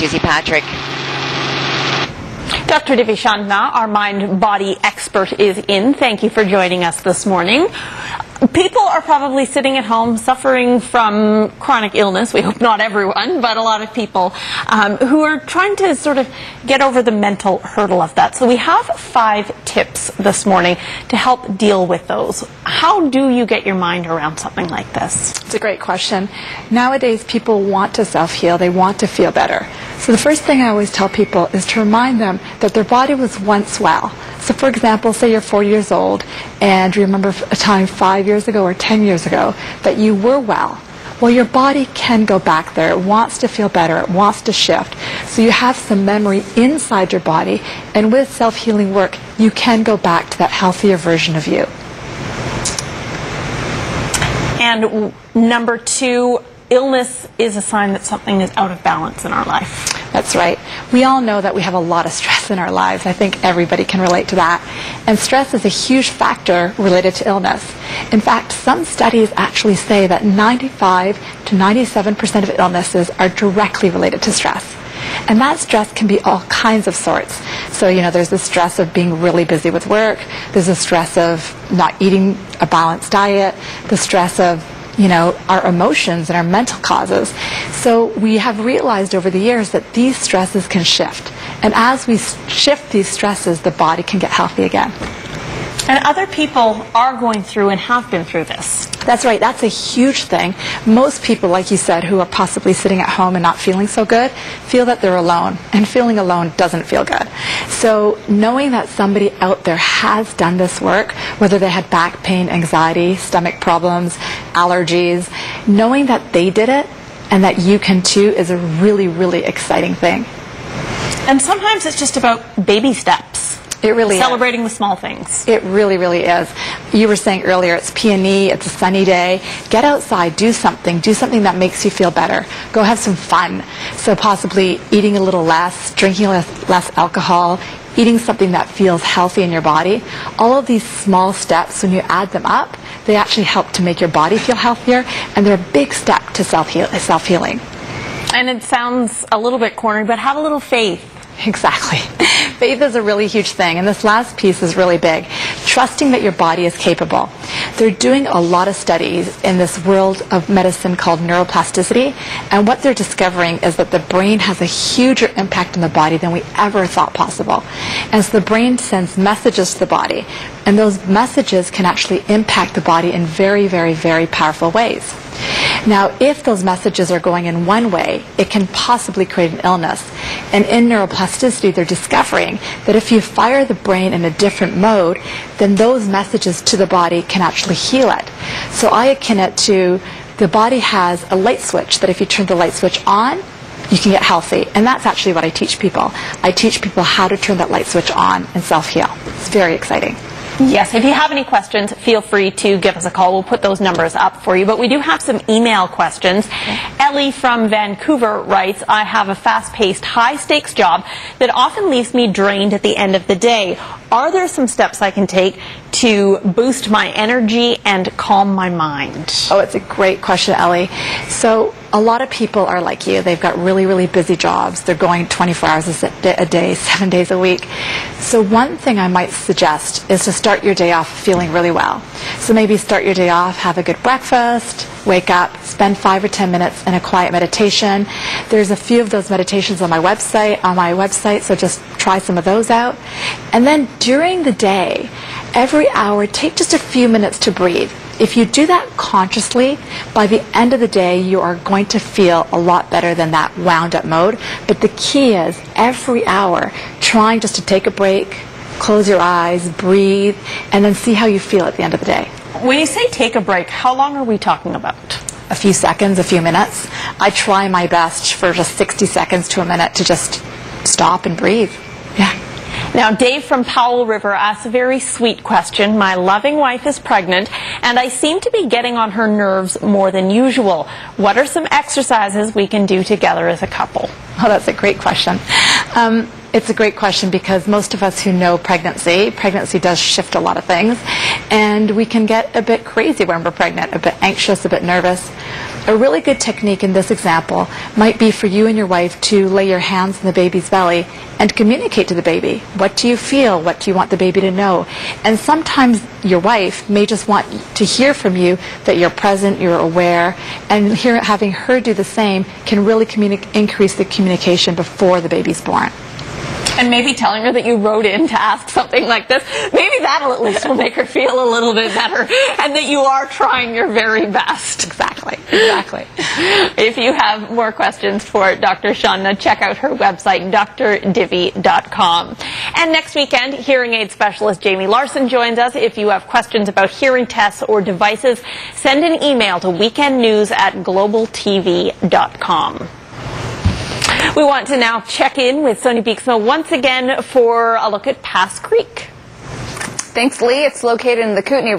Susie Patrick. Dr. Divi Chandna, our mind-body expert, is in. Thank you for joining us this morning. People are probably sitting at home suffering from chronic illness. We hope not everyone, but a lot of people who are trying to sort of get over the mental hurdle of that. So we have 5 tips this morning to help deal with those. How do you get your mind around something like this? It's a great question. Nowadays, people want to self-heal. They want to feel better. So the first thing I always tell people is to remind them that their body was once well. So for example, say you're 40 years old and you remember a time 5 years ago or 10 years ago that you were well. Well, your body can go back there. It wants to feel better. It wants to shift. So you have some memory inside your body, and with self-healing work, you can go back to that healthier version of you. And number 2, illness is a sign that something is out of balance in our life. That's right. We all know that we have a lot of stress in our lives. I think everybody can relate to that. And stress is a huge factor related to illness. In fact, some studies actually say that 95 to 97% of illnesses are directly related to stress. And that stress can be all kinds of sorts. So, there's the stress of being really busy with work. There's the stress of not eating a balanced diet. The stress of our emotions and our mental causes. So we have realized over the years that these stresses can shift. And as we shift these stresses, the body can get healthy again. And other people are going through and have been through this. That's right. That's a huge thing. Most people, like you said, who are possibly sitting at home and not feeling so good, feel that they're alone. And feeling alone doesn't feel good. So knowing that somebody out there has done this work, whether they had back pain, anxiety, stomach problems, allergies, knowing that they did it and that you can too is a really, really exciting thing. And sometimes it's just about baby steps. It really is. Celebrating the small things. It really, really is. You were saying earlier, it's peony, it's a sunny day. Get outside, do something that makes you feel better. Go have some fun. So possibly eating a little less, drinking less alcohol, eating something that feels healthy in your body. All of these small steps, when you add them up, they actually help to make your body feel healthier, and they're a big step to self-healing. And it sounds a little bit corny, but have a little faith. Exactly. Faith is a really huge thing, and this last piece is really big. Trusting that your body is capable. They're doing a lot of studies in this world of medicine called neuroplasticity, and what they're discovering is that the brain has a huger impact on the body than we ever thought possible. And so the brain sends messages to the body, and those messages can actually impact the body in very, very, very powerful ways. Now, if those messages are going in one way, it can possibly create an illness. And in neuroplasticity, they're discovering that if you fire the brain in a different mode, then those messages to the body can actually heal it. So I akin it to the body has a light switch that if you turn the light switch on, you can get healthy. And that's actually what I teach people. I teach people how to turn that light switch on and self-heal. It's very exciting. Yes, if you have any questions, feel free to give us a call. We'll put those numbers up for you. But we do have some email questions. Ellie from Vancouver writes, I have a fast-paced, high-stakes job that often leaves me drained at the end of the day. Are there some steps I can take to boost my energy and calm my mind? Oh, it's a great question, Ellie. So a lot of people are like you. They've got really, really busy jobs. They're going 24 hours a day, 7 days a week. So one thing I might suggest is to start your day off feeling really well. So maybe start your day off, have a good breakfast, wake up, spend 5 or 10 minutes in a quiet meditation. There's a few of those meditations on my website, so just try some of those out. And then during the day, every hour, take just a few minutes to breathe. If you do that consciously, by the end of the day, you are going to feel a lot better than that wound up mode. But the key is every hour, trying just to take a break, close your eyes, breathe, and then see how you feel at the end of the day. When you say take a break, how long are we talking about? A few seconds, a few minutes. I try my best for just 60 seconds to a minute to just stop and breathe. Yeah. Now, Dave from Powell River asks a very sweet question. My loving wife is pregnant, and I seem to be getting on her nerves more than usual. What are some exercises we can do together as a couple? Oh, that's a great question. It's a great question because most of us who know pregnancy does shift a lot of things, and we can get a bit crazy when we're pregnant, a bit anxious, a bit nervous. A really good technique in this example might be for you and your wife to lay your hands on the baby's belly and communicate to the baby. What do you feel? What do you want the baby to know? And sometimes your wife may just want to hear from you that you're present, you're aware, and having her do the same can really increase the communication before the baby's born. And maybe telling her that you wrote in to ask something like this, maybe that'll at least will make her feel a little bit better, and that you are trying your very best. Exactly. If you have more questions for Dr. Shawna, check out her website, drdivvy.com. And next weekend, hearing aid specialist Jamie Larson joins us. If you have questions about hearing tests or devices, send an email to weekendnews@globaltv.com. We want to now check in with Sonia Beeksma once again for a look at Pass Creek. Thanks, Lee. It's located in the Kootenay region.